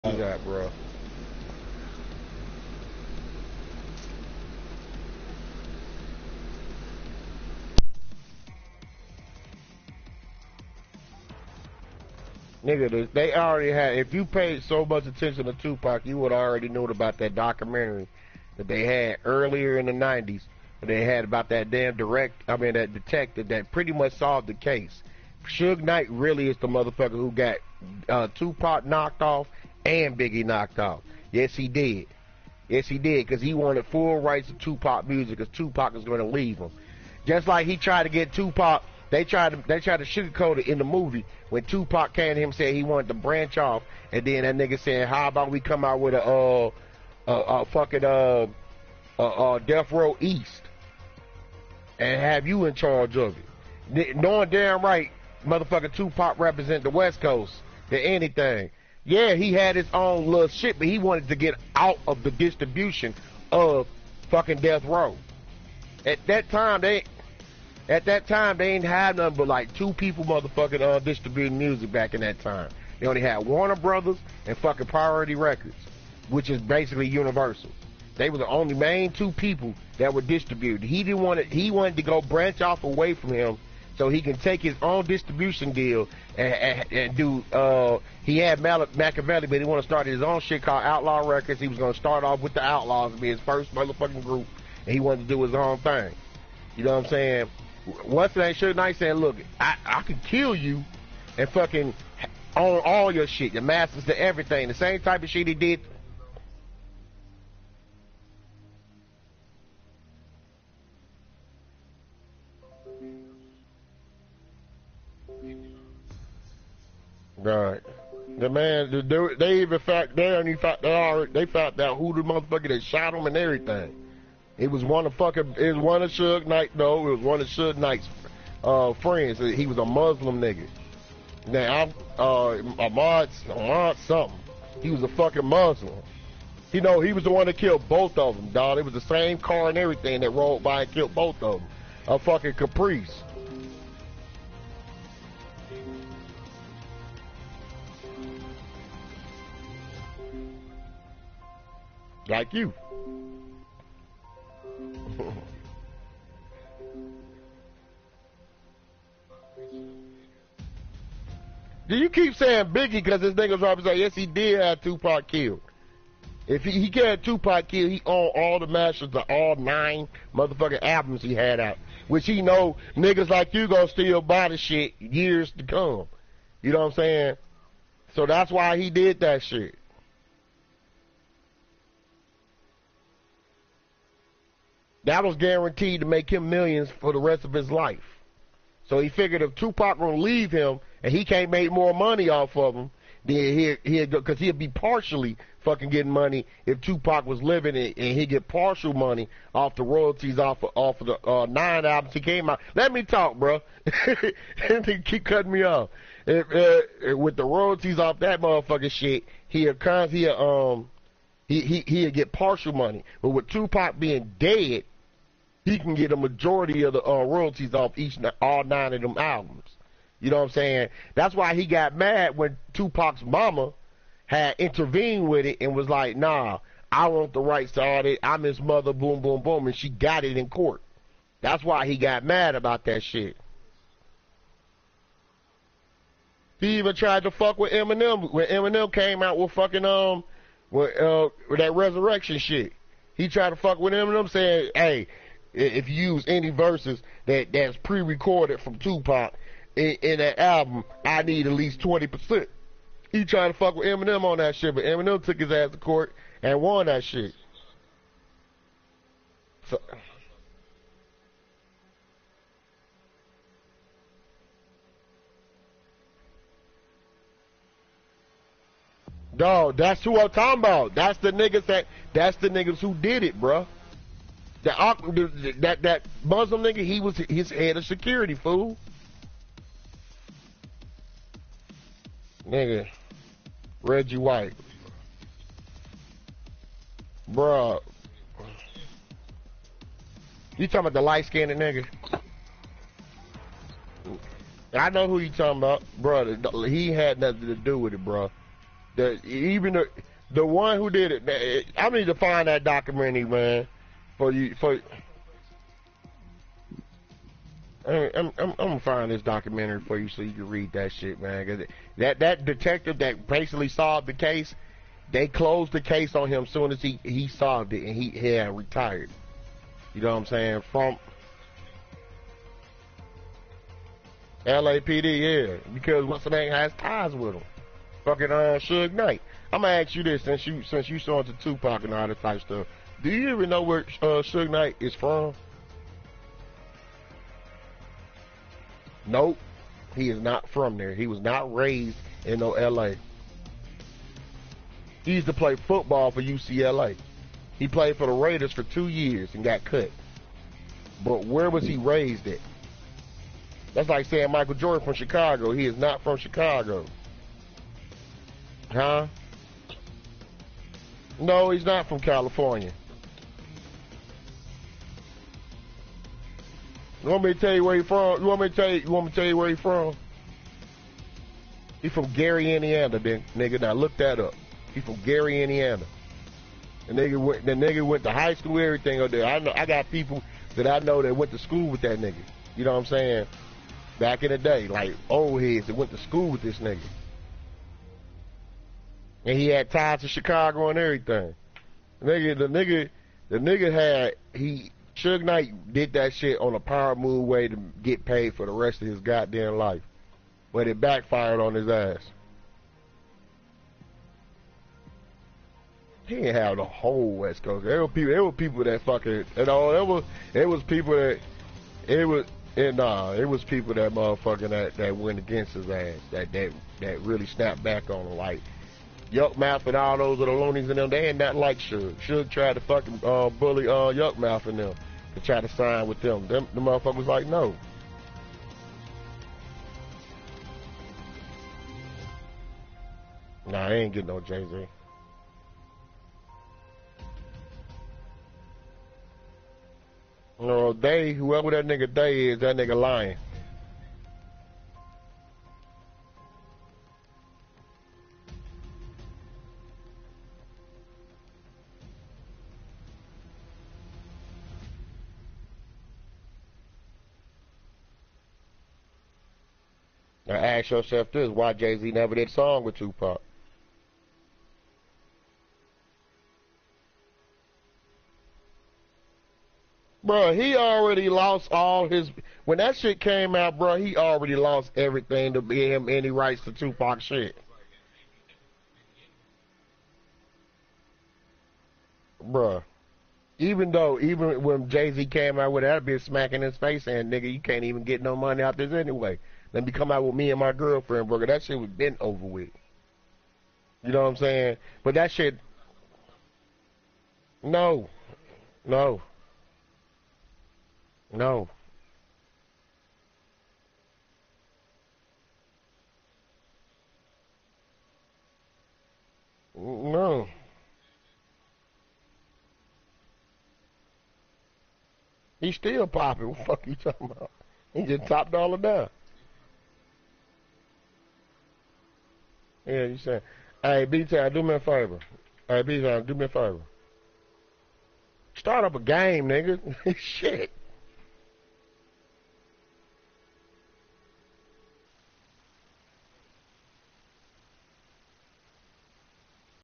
Do that, bro. Nigga, they already had. If you paid so much attention to Tupac, you would already know about that documentary that they had earlier in the '90s. They had about that damn that detective that pretty much solved the case. Suge Knight really is the motherfucker who got Tupac knocked off and Biggie knocked off. Yes, he did. Yes, he did, because he wanted full rights to Tupac music, because Tupac was going to leave him. Just like he tried to get Tupac, they tried to sugarcoat it in the movie when Tupac came to him and said he wanted to branch off, and then that nigga said, "How about we come out with a fucking Death Row East and have you in charge of it?" Knowing damn right, motherfucker Tupac represent the West Coast than anything. Yeah, he had his own little shit, but he wanted to get out of the distribution of fucking Death Row. At that time, they ain't had nothing but like two people motherfucking distributing music back in that time. They only had Warner Brothers and fucking Priority Records, which is basically Universal. They were the only main two people that were distributed. He wanted to go branch off away from him so he can take his own distribution deal and do, he had Machiavelli, but he wanted to start his own shit called Outlaw Records. He was going to start off with the Outlaws, be his first motherfucking group, and he wanted to do his own thing. You know what I'm saying? What's that Suge Knight saying, look, I can kill you and fucking own all your shit, the masters to everything, the same type of shit he did. Right. The man, they even found out who the motherfucker that shot him and everything. It was one of Suge Knight. No, it was one of Suge Knight's friends. He was a Muslim nigga. Now Ahmad something. He was a fucking Muslim. You know, he was the one that killed both of them, dog. It was the same car and everything that rolled by and killed both of them. A fucking Caprice. Like you. Do you keep saying Biggie because this nigga's right saying, yes, he did have Tupac killed. If he had Tupac killed, he owned all the masters to all 9 motherfucking albums he had out. Which he know niggas like you gonna still buy the shit years to come. You know what I'm saying? So that's why he did that shit. That was guaranteed to make him millions for the rest of his life. So he figured if Tupac gonna leave him and he can't make more money off of him, then because he'd be partially fucking getting money if Tupac was living and he'd get partial money off the royalties off of the 9 albums he came out. Let me talk, bro. And they keep cutting me off. With the royalties off that motherfucking shit, he'd get partial money. But with Tupac being dead, he can get a majority of the royalties off all 9 of them albums. You know what I'm saying? That's why he got mad when Tupac's mama had intervened with it and was like, nah, I want the rights to all that. I'm his mother, boom, boom, boom. And she got it in court. That's why he got mad about that shit. He even tried to fuck with Eminem when Eminem came out with fucking, with that resurrection shit. He tried to fuck with Eminem saying, hey, if you use any verses that's pre-recorded from Tupac in that album, I need at least 20%. He tried to fuck with Eminem on that shit, but Eminem took his ass to court and won that shit. So, dog, that's who I'm talking about. That's the niggas who did it, bruh. That Muslim nigga, he was his head of security, fool. Nigga, Reggie White. Bruh. You talking about the light-skinned nigga? I know who you talking about, brother. He had nothing to do with it, bruh. The one who did it, man, I need to find that documentary, man, for you. I'm gonna find this documentary for you so you can read that shit, man. 'Cause that detective that basically solved the case, they closed the case on him as soon as he solved it, and he had retired. You know what I'm saying? From LAPD, yeah, because what's the name has ties with him. Fucking Suge Knight. I'm gonna ask you this, since you saw into Tupac and all that type of stuff. Do you even know where Suge Knight is from? Nope. He is not from there. He was not raised in no LA. He used to play football for UCLA. He played for the Raiders for 2 years and got cut. But where was he raised at? That's like saying Michael Jordan from Chicago. He is not from Chicago. Huh? No, he's not from California. You want me to tell you where he's from? You want me to tell you where he's from? He's from Gary, Indiana, nigga. Now look that up. He's from Gary, Indiana. The nigga went to high school, everything up there. I got people that I know that went to school with that nigga. You know what I'm saying? Back in the day, like old heads that went to school with this nigga. And he had ties to Chicago and everything. The nigga had Suge Knight did that shit on a power move way to get paid for the rest of his goddamn life. But it backfired on his ass. He didn't have the whole West Coast. There were people that fucking, you know, it was people that motherfucking that went against his ass, that really snapped back on him, like Yuck Mouth and all those little loonies and them. They ain't nothing like Suge. Suge tried to fucking bully Yuck Mouth and them to try to sign with them. The motherfucker was like, no. Nah, I ain't getting no Jay-Z. No, whoever that nigga Day is, that nigga lying. Now ask yourself this, why Jay-Z never did a song with Tupac? Bro, he already lost all his... When that shit came out, bro, he already lost everything to be him any rights to Tupac shit. Bro, even when Jay-Z came out with that, I'd be smacking his face saying, nigga, you can't even get no money out this anyway. Let me come out with me and my girlfriend, bro. That shit was been over with. You know what I'm saying? But that shit... No. No. No. No. He's still popping. What the fuck you talking about? He just top dollar down. Yeah, you saying, hey, B-Town, do me a favor. Hey, B-Town, do me a favor. Start up a game, nigga. Shit.